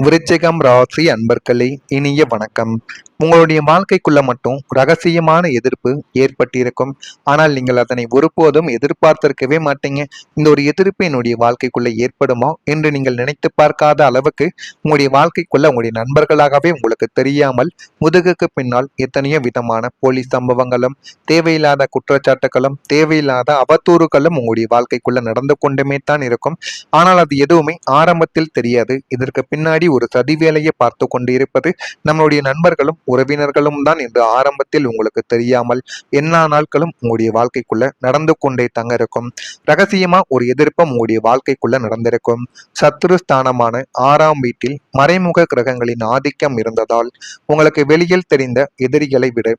விருச்சிகம் ராசி அன்பர்களே, இனிய வணக்கம். உங்களுடைய வாழ்க்கைக்குள்ள மட்டும் ரகசியமான எதிர்ப்பு ஏற்பட்டிருக்கும். ஆனால் நீங்கள் அதனை ஒருபோதும் எதிர்பார்த்திருக்கவே மாட்டீங்க. இந்த ஒரு எதிர்ப்பு என்னுடைய வாழ்க்கைக்குள்ள ஏற்படுமா என்று நீங்கள் நினைத்து பார்க்காத அளவுக்கு உங்களுடைய வாழ்க்கைக்குள்ள உங்களுடைய நண்பர்களாகவே உங்களுக்கு தெரியாமல் முதுகுக்கு பின்னால் எத்தனையோ விதமான போலீஸ் சம்பவங்களும், தேவையில்லாத குற்றச்சாட்டுகளும், தேவையில்லாத அவதூறுகளும் உங்களுடைய வாழ்க்கைக்குள்ள நடந்து கொண்டுமே தான் இருக்கும். ஆனால் அது எதுவுமே ஆரம்பத்தில் தெரியாது. இதற்கு பின்னாடி ஒரு சதி வேலையை பார்த்து கொண்டு இருப்பது நம்மளுடைய நண்பர்களும் உறவினர்களும் தான் என்று ஆரம்பத்தில் உங்களுக்கு தெரியாமல் எல்லா நாட்களும் உங்களுடைய வாழ்க்கைக்குள்ள நடந்து கொண்டே தங்க இருக்கும். ரகசியமா ஒரு எதிர்ப்பும் உங்களுடைய வாழ்க்கைக்குள்ள நடந்திருக்கும். சத்துரு ஸ்தானமான 6ஆம் வீட்டில் மறைமுக கிரகங்களின் ஆதிக்கம் இருந்ததால் உங்களுக்கு வெளியில் தெரிந்த எதிரிகளை விட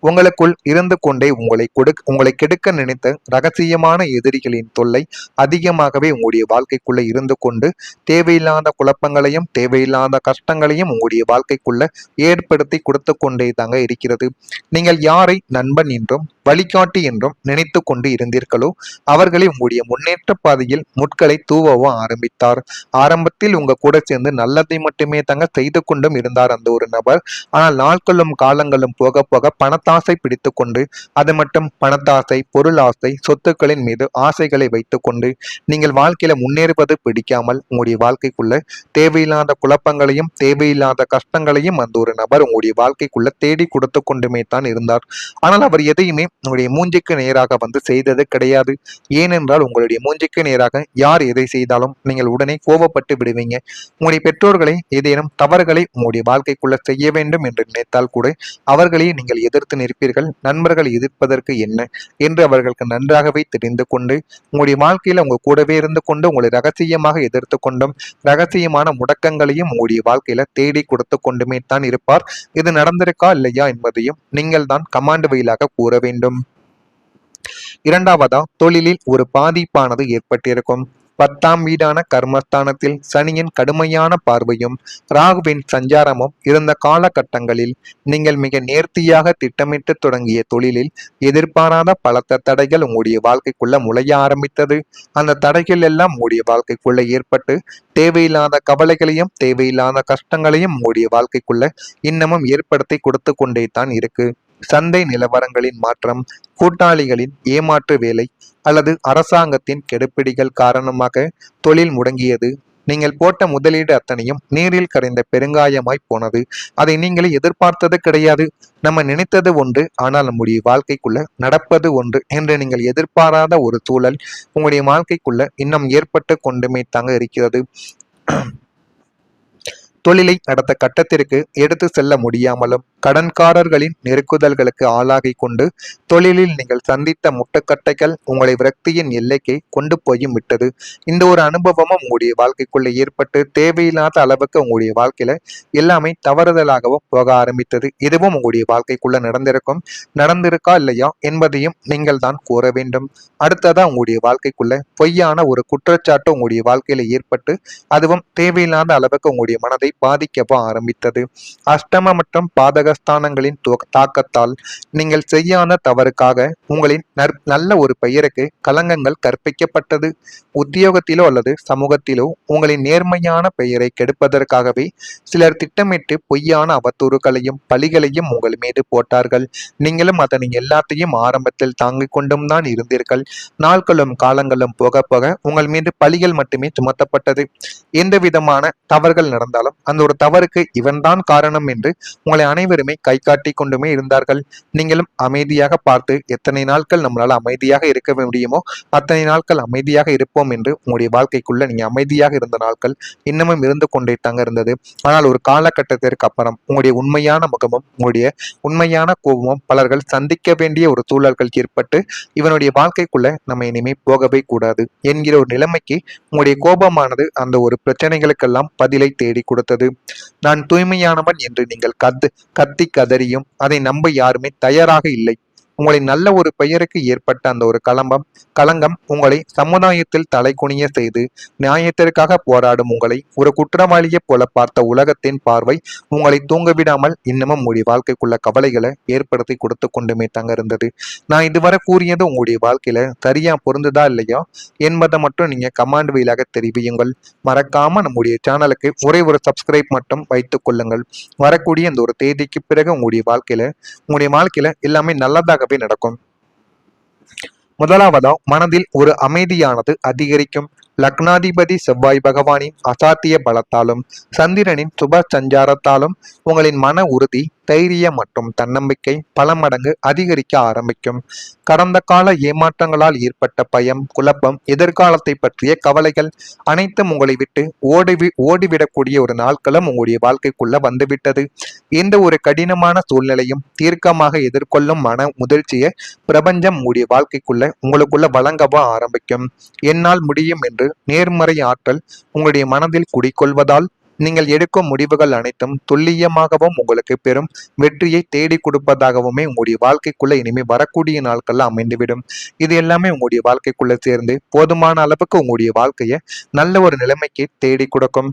உங்களுக்குள் இருந்து கொண்டே உங்களை கெடுக்க நினைத்த ரகசியமான எதிரிகளின் தொல்லை அதிகமாகவே உங்களுடைய வாழ்க்கைக்குள்ள இருந்து கொண்டு தேவையில்லாத குழப்பங்களையும் தேவையில்லாத கஷ்டங்களையும் உங்களுடைய வாழ்க்கைக்குள்ள ஏற்படுத்தி கொடுத்து கொண்டே தாங்க இருக்கிறது. நீங்கள் யாரை நண்பன் என்றும் வழிகாட்டி என்றும் நினைத்து கொண்டு இருந்தீர்களோ அவர்களை உங்களுடைய முன்னேற்ற பாதையில் முட்களை தூவவும் ஆரம்பித்தார். ஆரம்பத்தில் உங்க கூட சேர்ந்து நல்லதை மட்டுமே தாங்க செய்து கொண்டும் இருந்தார் அந்த ஒரு நபர். ஆனால் நாட்களும் காலங்களும் போக போக பணத்தாசை பிடித்து கொண்டு அது மட்டும் பணத்தாசை, பொருள் ஆசை, சொத்துக்களின் மீது ஆசைகளை வைத்துக் கொண்டு நீங்கள் வாழ்க்கையில முன்னேறுவது பிடிக்காமல் உங்களுடைய வாழ்க்கைக்குள்ள தேவையில்லாத குழப்பங்களையும் தேவையில்லாத கஷ்டங்களையும் அந்த ஒரு நபர் உங்களுடைய வாழ்க்கைக்குள்ள தேடி கொடுத்து கொண்டுமே தான் இருந்தார். ஆனால் அவர் எதையுமே உங்களுடைய மூஞ்சிக்கு நேராக வந்து செய்தது கிடையாது. ஏனென்றால் உங்களுடைய மூஞ்சிக்கு நேராக யார் எதை செய்தாலும் நீங்கள் உடனே கோபப்பட்டு விடுவீங்க. உங்களுடைய பெற்றோர்களை ஏதேனும் தவறுகளை உங்களுடைய வாழ்க்கைக்குள்ள செய்ய வேண்டும் என்று நினைத்தால் கூட அவர்களையே நீங்கள் எதிர்த்து நிற்பீர்கள். நண்பர்கள் எதிர்ப்பதற்கு என்ன என்று அவர்களுக்கு நன்றாகவே தெரிந்து கொண்டு உங்களுடைய வாழ்க்கையில உங்க கூடவே இருந்து கொண்டு உங்களை ரகசியமாக எதிர்த்து கொண்டும் ரகசியமான முடக்கங்களையும் உங்களுடைய வாழ்க்கையில தேடி கொடுத்து கொண்டுமே தான் இருப்பார். இது நடந்திருக்கா இல்லையா என்பதையும் நீங்கள் தான் கமாண்ட் வழியாக கூற வேண்டும். இரண்டாவதா, தொழிலில் ஒரு பாதிப்பானது ஏற்பட்டிருக்கும். 10ஆம் வீடான கர்மஸ்தானத்தில் சனியின் கடுமையான பார்வையும் ராகுவின் சஞ்சாரமும் இருந்த காலகட்டங்களில் நீங்கள் மிக நேர்த்தியாக திட்டமிட்டு தொடங்கிய தொழிலில் எதிர்பாராத பலத்த தடைகள் உங்களுடைய வாழ்க்கைக்குள்ள முளைய ஆரம்பித்தது. அந்த தடைகள் எல்லாம் உங்களுடைய வாழ்க்கைக்குள்ள ஏற்பட்டு தேவையில்லாத கவலைகளையும் தேவையில்லாத கஷ்டங்களையும் உங்களுடைய வாழ்க்கைக்குள்ள இன்னமும் ஏற்படுத்தி கொடுத்து கொண்டே தான் இருக்கு. சந்தை நிலவரங்களின் மாற்றம், கூட்டாளிகளின் ஏமாற்று வேலை அல்லது அரசாங்கத்தின் கெடுபிடிகள் காரணமாக தொழில் முடங்கியது. நீங்கள் போட்ட முதலீடு அத்தனையும் நீரில் கரைந்த பெருங்காயமாய் போனது. அதை நீங்களே எதிர்பார்த்தது கிடையாது. நம்ம நினைத்தது ஒன்று, ஆனால் நம்முடைய வாழ்க்கைக்குள்ள நடப்பது ஒன்று என்று நீங்கள் எதிர்பாராத ஒரு சூழல் உங்களுடைய வாழ்க்கைக்குள்ள இன்னும் ஏற்பட்டு கொண்டுமே தாங்க இருக்கிறது. தொழிலை அடுத்த கட்டத்திற்கு எடுத்து செல்ல முடியாமலும் கடன்காரர்களின் நெருக்குதல்களுக்கு ஆளாகி கொண்டு தொழிலில் நீங்கள் சந்தித்த முட்டுக்கட்டைகள் உங்களை விரக்தியின் எல்லைக்கு கொண்டு போயும் விட்டது. இந்த ஒரு அனுபவமும் உங்களுடைய வாழ்க்கைக்குள்ள ஏற்பட்டு தேவையில்லாத அளவுக்கு உங்களுடைய வாழ்க்கையில எல்லாமே தவறுதலாகவும் போக ஆரம்பித்தது. இதுவும் உங்களுடைய வாழ்க்கைக்குள்ள நடந்திருக்கா இல்லையா என்பதையும் நீங்கள் தான் கூற வேண்டும். அடுத்ததா உங்களுடைய வாழ்க்கைக்குள்ள பொய்யான ஒரு குற்றச்சாட்டு உங்களுடைய வாழ்க்கையில ஏற்பட்டு அதுவும் தேவையில்லாத அளவுக்கு உங்களுடைய மனதை பாதிக்கவும் ஆரம்பித்தது. அஷ்டம மற்றும் பாதகஸ்தானங்களின் தாக்கத்தால் நீங்கள் செய்யாத தவறுக்காக உங்களின் நல்ல ஒரு பெயருக்கு களங்கங்கள் கற்பிக்கப்பட்டது. உத்தியோகத்திலோ அல்லது சமூகத்திலோ உங்களின் நேர்மையான பெயரை கெடுப்பதற்காகவே சிலர் திட்டமிட்டு பொய்யான அவதூறுகளையும் பழிகளையும் உங்கள் மீது போட்டார்கள். நீங்களும் அதனை எல்லாத்தையும் ஆரம்பத்தில் தாங்கிக் கொண்டும் தான் இருந்தீர்கள். நாட்களும் காலங்களும் போக போக உங்கள் மீது பழிகள் மட்டுமே சுமத்தப்பட்டது. எந்த விதமான தவறுகள் நடந்தாலும் அந்த ஒரு தவறுக்கு இவன்தான் காரணம் என்று உங்களை அனைவருமே கை காட்டி கொண்டுமே இருந்தார்கள். நீங்களும் அமைதியாக பார்த்து எத்தனை நாட்கள் நம்மளால அமைதியாக இருக்க முடியுமோ அத்தனை நாட்கள் அமைதியாக இருப்போம் என்று உங்களுடைய வாழ்க்கைக்குள்ள நீங்க அமைதியாக இருந்த நாட்கள் இன்னமும் இருந்து கொண்டே தாங்க இருந்தது. ஆனால் ஒரு காலகட்டத்திற்கு அப்புறம் உங்களுடைய உண்மையான முகமும் உங்களுடைய உண்மையான கோபமும் பலர்கள் சந்திக்க வேண்டிய ஒரு சூழல்கள் ஏற்பட்டு இவனுடைய வாழ்க்கைக்குள்ள நம்ம இனிமே போகவே கூடாது என்கிற ஒரு நிலைமைக்கு உங்களுடைய கோபமானது அந்த ஒரு பிரச்சனைகளுக்கெல்லாம் பதிலை தேடி கொடுத்தது. நான் தூய்மையானவன் என்று நீங்கள் கத்தி கதறியும் அதை நம்ப யாருமே தயாராக இல்லை. உங்களின் நல்ல ஒரு பெயருக்கு ஏற்பட்ட அந்த ஒரு களங்கம் உங்களை சமுதாயத்தில் தலைகுனிய செய்து நியாயத்திற்காக போராடும் உங்களை ஒரு குற்றவாளியை போல பார்த்த உலகத்தின் பார்வை உங்களை தூங்க விடாமல் இன்னமும் உங்களுடைய வாழ்க்கைக்குள்ள கவலைகளை ஏற்படுத்தி கொடுத்து கொண்டுமே தாங்க இருந்தது. நான் இதுவரை கூறியது உங்களுடைய வாழ்க்கையில சரியா பொருந்துதா இல்லையா என்பதை மட்டும் நீங்க கமாண்ட் வழியாக தெரிவியுங்கள். மறக்காம நம்முடைய சேனலுக்கு ஒரே ஒரு சப்ஸ்கிரைப் மட்டும் வைத்துக் கொள்ளுங்கள். வரக்கூடிய இந்த ஒரு தேதிக்கு பிறகு உங்களுடைய வாழ்க்கையில எல்லாமே நல்லதாகவே நடக்கும். முதலாவதா மனதில் ஒரு அமைதியானது அதிகரிக்கும். லக்னாதிபதி செவ்வாய் பகவானின் அசாத்திய பலத்தாலும் சந்திரனின் சுப சஞ்சாரத்தாலும் உங்களின் மன உறுதி, தைரியம் மற்றும் தன்னம்பிக்கை பல மடங்கு அதிகரிக்க ஆரம்பிக்கும். கடந்த கால ஏமாற்றங்களால் ஏற்பட்ட பயம், குழப்பம், எதிர்காலத்தை பற்றிய கவலைகள் அனைத்தும் உங்களை விட்டு ஓடிவிடக்கூடிய ஒரு நாட்களும் உங்களுடைய வாழ்க்கைக்குள்ள வந்துவிட்டது. எந்த ஒரு கடினமான சூழ்நிலையும் தீர்க்கமாக எதிர்கொள்ளும் மன முதிர்ச்சியை பிரபஞ்சம் உங்களுடைய உங்களுக்குள்ள வழங்கவா ஆரம்பிக்கும். என்னால் முடியும் என்று நேர்மறை ஆற்றல் உங்களுடைய மனதில் குடிக்கொள்வதால் நீங்கள் எடுக்கும் முடிவுகள் அனைத்தும் துல்லியமாகவும் உங்களுக்கு பெரும் வெற்றியை தேடி கொடுப்பதாகவுமே உங்களுடைய வாழ்க்கைக்குள்ள இனிமே வரக்கூடிய நாட்கள்ல அமைந்துவிடும். இது எல்லாமே உங்களுடைய வாழ்க்கைக்குள்ள சேர்ந்து போதுமான அளவுக்கு உங்களுடைய வாழ்க்கையை நல்ல ஒரு நிலைமைக்கு தேடி கொடுக்கும்.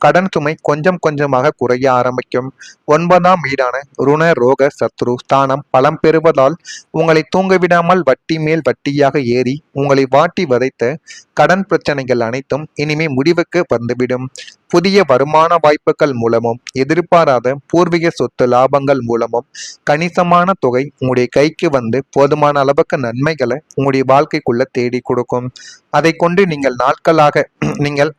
கடன் சுமை கொஞ்சம் கொஞ்சமாக குறைய ஆரம்பிக்கும். 9ஆம் வீடான ருண ரோக சத்ரு ஸ்தானம் பலம் பெறுவதால் உங்களை தூங்கவிடாமல் வட்டி மேல் வட்டியாக ஏறி உங்களை வாட்டி வதைத்த கடன் பிரச்சனைகள் அனைத்தும் இனிமே முடிவுக்கு வந்துவிடும். புதிய வருமான வாய்ப்புகள் மூலமும் எதிர்பாராத பூர்வீக சொத்து லாபங்கள் மூலமும் கணிசமான தொகை உங்களுடைய கைக்கு வந்து போதுமான அளவுக்கு நன்மைகளை உங்களுடைய வாழ்க்கைக்குள்ள தேடி கொடுக்கும். அதை கொண்டு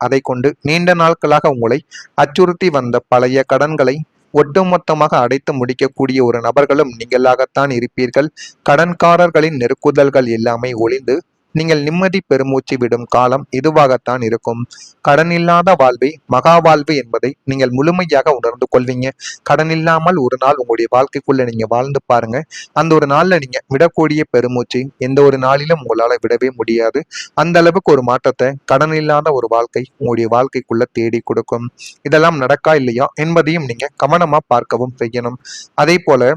அதை கொண்டு நீண்ட நாட்களாக உங்களை அச்சுறுத்தி வந்த பழைய கடன்களை ஒட்டுமொத்தமாக அடைத்து முடிக்கக்கூடிய ஒரு நபர்களும் நீங்களாகத்தான் இருப்பீர்கள். கடன்காரர்களின் நெருக்குதல்கள் எல்லாமே ஒளிந்து நீங்கள் நிம்மதி பெருமூச்சு விடும் காலம் இதுவாகத்தான் இருக்கும். கடன் இல்லாத வாழ்வை மகா வாழ்வு என்பதை நீங்கள் முழுமையாக உணர்ந்து கொள்வீங்க. கடன் இல்லாமல் ஒரு நாள் உங்களுடைய வாழ்க்கைக்குள்ள நீங்க வாழ்ந்து பாருங்க. அந்த ஒரு நாள்ல நீங்க விடக்கூடிய பெருமூச்சு எந்த ஒரு நாளிலும் உங்களால விடவே முடியாது. அந்த அளவுக்கு ஒரு மாற்றத்தை கடன் இல்லாத ஒரு வாழ்க்கை உங்களுடைய வாழ்க்கைக்குள்ள தேடி கொடுக்கும். இதெல்லாம் நடக்கா இல்லையா என்பதையும் நீங்க கவனமா பார்க்கவும் செய்யணும். அதே போல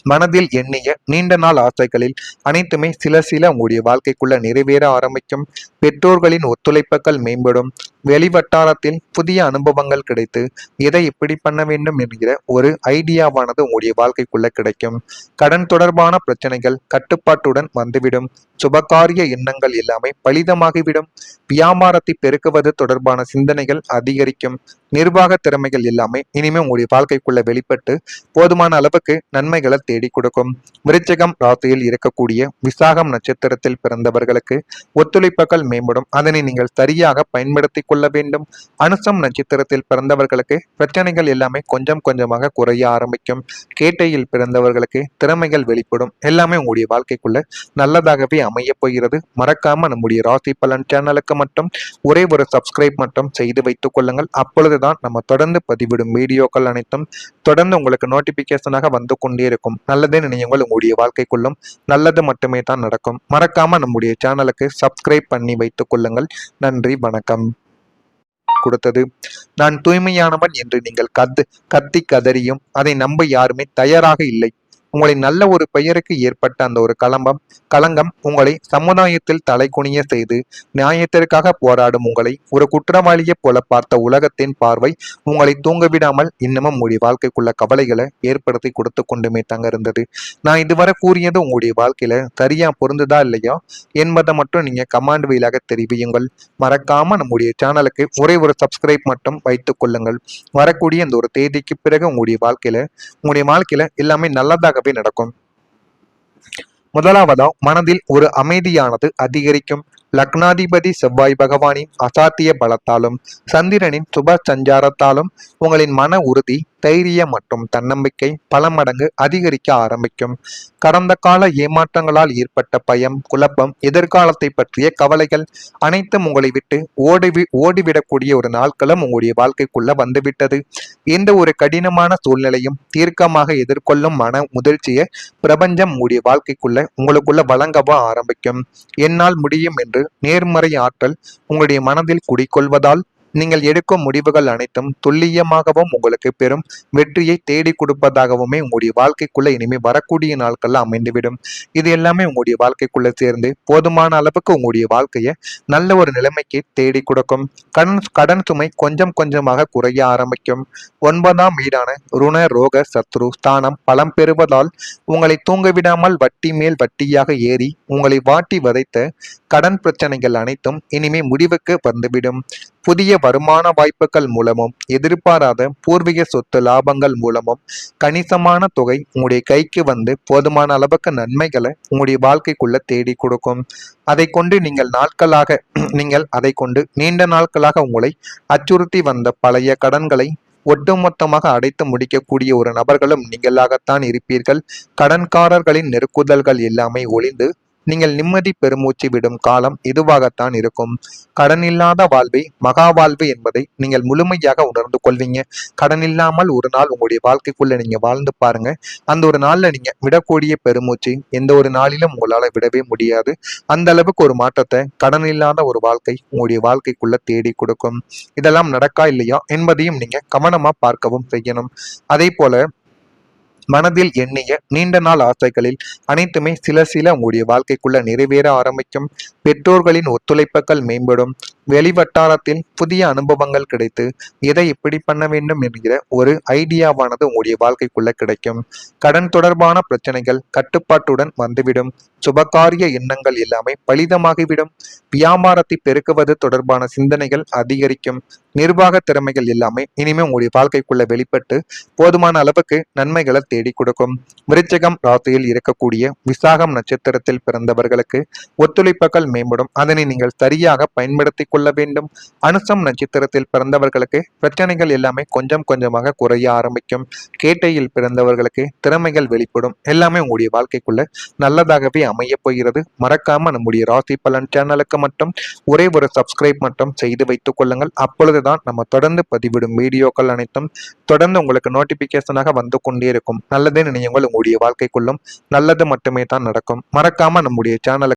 மனதில் எண்ணிய நீண்ட நாள் ஆசைகளில் அனைத்துமே சில உங்களுடைய வாழ்க்கைக்குள்ள நிறைவேற ஆரம்பிக்கும். பெற்றோர்களின் ஒத்துழைப்புகள் மேம்படும். வெளிவட்டாரத்தில் புதிய அனுபவங்கள் கிடைத்து எதை எப்படி பண்ண வேண்டும் என்கிற ஒரு ஐடியாவானது உங்களுடைய வாழ்க்கைக்குள்ள கிடைக்கும். கடன் தொடர்பான பிரச்சனைகள் கட்டுப்பாட்டுடன் வந்துவிடும். சுபகாரிய எண்ணங்கள் எல்லாமே பலிதமாகிவிடும். வியாபாரத்தை பெருக்குவது தொடர்பான சிந்தனைகள் அதிகரிக்கும். நிர்வாக திறமைகள் எல்லாமே இனிமே உங்களுடைய வாழ்க்கைக்குள்ள வெளிப்பட்டு போதுமான அளவுக்கு நன்மைகளை தேடி கொடுக்கும். விருச்சிகம் ராசியில் இருக்கக்கூடிய விசாகம் நட்சத்திரத்தில் பிறந்தவர்களுக்கு ஒத்துழைப்புகள் மேம்படும். அதனை நீங்கள் சரியாக பயன்படுத்தி கொள்ள வேண்டும். அனுசம் நட்சத்திரத்தில் பிறந்தவர்களுக்கு பிரச்சனைகள் எல்லாமே கொஞ்சம் கொஞ்சமாக குறைய ஆரம்பிக்கும். கேட்டையில் பிறந்தவர்களுக்கு திறமைகள் வெளிப்படும். எல்லாமே உங்களுடைய வாழ்க்கைக்குள்ள நல்லதாகவே அமைய போகிறது. மறக்காம நம்முடைய ராசி பலன் சேனலுக்கு மட்டும் ஒரே ஒரு சப்ஸ்கிரைப் மட்டும் செய்து வைத்துக் கொள்ளுங்கள். அப்பொழுதுதான் நம்ம தொடர்ந்து பதிவிடும் வீடியோக்கள் அனைத்தும் தொடர்ந்து உங்களுக்கு நோட்டிபிகேஷனாக வந்து கொண்டே இருக்கும். நல்லதே நினையுங்கள், உங்களுடைய வாழ்க்கைக்குள்ளும் நல்லது மட்டுமே தான் நடக்கும். மறக்காம நம்முடைய சேனலுக்கு சப்ஸ்கிரைப் பண்ணி வைத்துக் கொள்ளுங்கள். நன்றி, வணக்கம். கொடுத்தது நான் தூய்மையானவன் என்று நீங்கள் கத்தி கதறியும் அதை நம்ப யாருமே தயாராக இல்லை. உங்களின் நல்ல ஒரு பெயருக்கு ஏற்பட்ட அந்த ஒரு களங்கம் உங்களை சமுதாயத்தில் தலைகுனிய செய்து நியாயத்திற்காக போராடும் உங்களை ஒரு குற்றவாளியை போல பார்த்த உலகத்தின் பார்வை உங்களை தூங்கவிடாமல் இன்னமும் உங்களுடைய வாழ்க்கைக்குள்ள கவலைகளை ஏற்படுத்தி கொடுத்து கொண்டுமே தாங்க இருந்தது. நான் இதுவரை கூறியது உங்களுடைய வாழ்க்கையில சரியா பொருந்துதா இல்லையா என்பதை மட்டும் நீங்க கமாண்ட் வழியாக தெரிவியுங்கள். மறக்காம நம்முடைய சேனலுக்கு ஒரே ஒரு சப்ஸ்கிரைப் மட்டும் வைத்துக் கொள்ளுங்கள். வரக்கூடிய இந்த ஒரு தேதிக்கு பிறகு உங்களுடைய வாழ்க்கையில எல்லாமே நல்லதாக நடக்கும். முதலாவதா மனதில் ஒரு அமைதியானது அதிகரிக்கும். லக்னாதிபதி செவ்வாய் பகவானின் அசாத்திய பலத்தாலும் சந்திரனின் சுப சஞ்சாரத்தாலும் உங்களின் மன உறுதி, தைரியம் மற்றும் தன்னம்பிக்கை பல மடங்கு அதிகரிக்க ஆரம்பிக்கும். கடந்த கால ஏமாற்றங்களால் ஏற்பட்ட பயம், குழப்பம், எதிர்காலத்தை பற்றிய கவலைகள் அனைத்தும் உங்களை விட்டு ஓடிவிடக்கூடிய ஒரு நாட்களும் உங்களுடைய வாழ்க்கைக்குள்ள வந்துவிட்டது. எந்த ஒரு கடினமான சூழ்நிலையும் தீர்க்கமாக எதிர்கொள்ளும் மன முதிர்ச்சியை பிரபஞ்சம் உங்களுக்குள்ள வழங்கவா ஆரம்பிக்கும். என்னால் முடியும் என்று நேர்மறை ஆற்றல் உங்களுடைய மனதில் குடிக்கொள்வதால் நீங்கள் எடுக்கும் முடிவுகள் அனைத்தும் துல்லியமாகவும் உங்களுக்கு பெரும் வெற்றியை தேடி கொடுப்பதாகவுமே உங்களுடைய வாழ்க்கைக்குள்ள இனிமே வரக்கூடிய நாட்கள்ல அமைந்துவிடும். இது எல்லாமே உங்களுடைய வாழ்க்கைக்குள்ள சேர்ந்து போதுமான அளவுக்கு உங்களுடைய வாழ்க்கையை நல்ல ஒரு நிலைமைக்கு தேடி கொடுக்கும். கடன் சுமை கொஞ்சம் கொஞ்சமாக குறைய ஆரம்பிக்கும். 9ஆம் வீடான ருண ரோக சத்ரு ஸ்தானம் பலம் பெறுவதால் உங்களை தூங்கவிடாமல் வட்டி மேல் வட்டியாக ஏறி உங்களை வாட்டி வதைத்த கடன் பிரச்சனைகள் அனைத்தும் இனிமே முடிவுக்கு வந்துவிடும். புதிய வருமான வாய்ப்புகள் மூலமும் எதிர்பாராத பூர்வீக சொத்து லாபங்கள் மூலமும் கணிசமான தொகை உங்களுடைய கைக்கு வந்து போதுமான அளவுக்கு நன்மைகளை உங்களுடைய வாழ்க்கைக்குள்ள தேடி கொடுக்கும். அதை கொண்டு நீங்கள் அதை கொண்டு நீண்ட நாட்களாக உங்களை அச்சுறுத்தி வந்த பழைய கடன்களை ஒட்டுமொத்தமாக அடைத்து முடிக்கக்கூடிய ஒரு நபர்களும் நீங்களாகத்தான் இருப்பீர்கள். கடன்காரர்களின் நெருக்குதல்கள் எல்லாமே ஒளிந்து நீங்கள் நிம்மதி பெருமூச்சு விடும் காலம் இதுவாகத்தான் இருக்கும். கடன் இல்லாத வாழ்வை மகா வாழ்வு என்பதை நீங்கள் முழுமையாக உணர்ந்து கொள்வீங்க. கடன் இல்லாமல் ஒரு நாள் உங்களுடைய வாழ்க்கைக்குள்ள நீங்க வாழ்ந்து பாருங்க. அந்த ஒரு நாள்ல நீங்க விடக்கூடிய பெருமூச்சு எந்த ஒரு நாளிலும் உங்களால விடவே முடியாது. அந்த அளவுக்கு ஒரு மாற்றத்தை கடன் இல்லாத ஒரு வாழ்க்கை உங்களுடைய வாழ்க்கைக்குள்ள தேடி கொடுக்கும். இதெல்லாம் நடக்கா இல்லையா என்பதையும் நீங்க கவனமா பார்க்கவும் செய்யணும். அதே போல மனதில் எண்ணிய நீண்ட நாள் ஆசைகளில் அனைத்துமே சில உங்களுடைய வாழ்க்கைக்குள்ள நிறைவேற ஆரம்பிக்கும். பெற்றோர்களின் ஒத்துழைப்புகள் மேம்படும். வெளிவட்டாரத்தில் புதிய அனுபவங்கள் கிடைத்து எதை எப்படி பண்ண வேண்டும் என்கிற ஒரு ஐடியாவானது உங்களுடைய வாழ்க்கைக்குள்ள கிடைக்கும். கடன் தொடர்பான பிரச்சனைகள் கட்டுப்பாட்டுடன் வந்துவிடும். சுபகாரிய எண்ணங்கள் எல்லாமே பலிதமாகிவிடும். வியாபாரத்தை பெருக்குவது தொடர்பான சிந்தனைகள் அதிகரிக்கும். நிர்வாக திறமைகள் எல்லாமே இனிமே உங்களுடைய வாழ்க்கைக்குள்ள வெளிப்பட்டு போதுமான அளவுக்கு நன்மைகளை தேடி கொடுக்கும். விருச்சிகம் ராசியில் இருக்கக்கூடிய விசாகம் நட்சத்திரத்தில் பிறந்தவர்களுக்கு ஒத்துழைப்புகள் மேம்படும். அதனை நீங்கள் சரியாக பயன்படுத்தி கொள்ள வேண்டும். அனுசம் நட்சத்திரத்தில் பிறந்தவர்களுக்கு பிரச்சனைகள் எல்லாமே கொஞ்சம் கொஞ்சமாக குறைய ஆரம்பிக்கும். கேட்டையில் பிறந்தவர்களுக்கு திறமைகள் வெளிப்படும். எல்லாமே உங்களுடைய வாழ்க்கைக்குள்ள நல்லதாகவே அமைய போகிறது. மறக்காம நம்முடைய ராசி பலன் சேனலுக்கு மட்டும் ஒரே ஒரு சப்ஸ்கிரைப் மட்டும் செய்து வைத்துக் கொள்ளுங்கள். அப்பொழுதுதான் நம்ம தொடர்ந்து பதிவிடும் வீடியோக்கள் அனைத்தும் தொடர்ந்து உங்களுக்கு நோட்டிபிகேஷனாக வந்து கொண்டே இருக்கும். நல்லதே நினையுங்கள், உங்களுடைய வாழ்க்கைக்குள்ளும் நல்லது மட்டுமே தான் நடக்கும். மறக்காம நம்முடைய சேனலுக்கு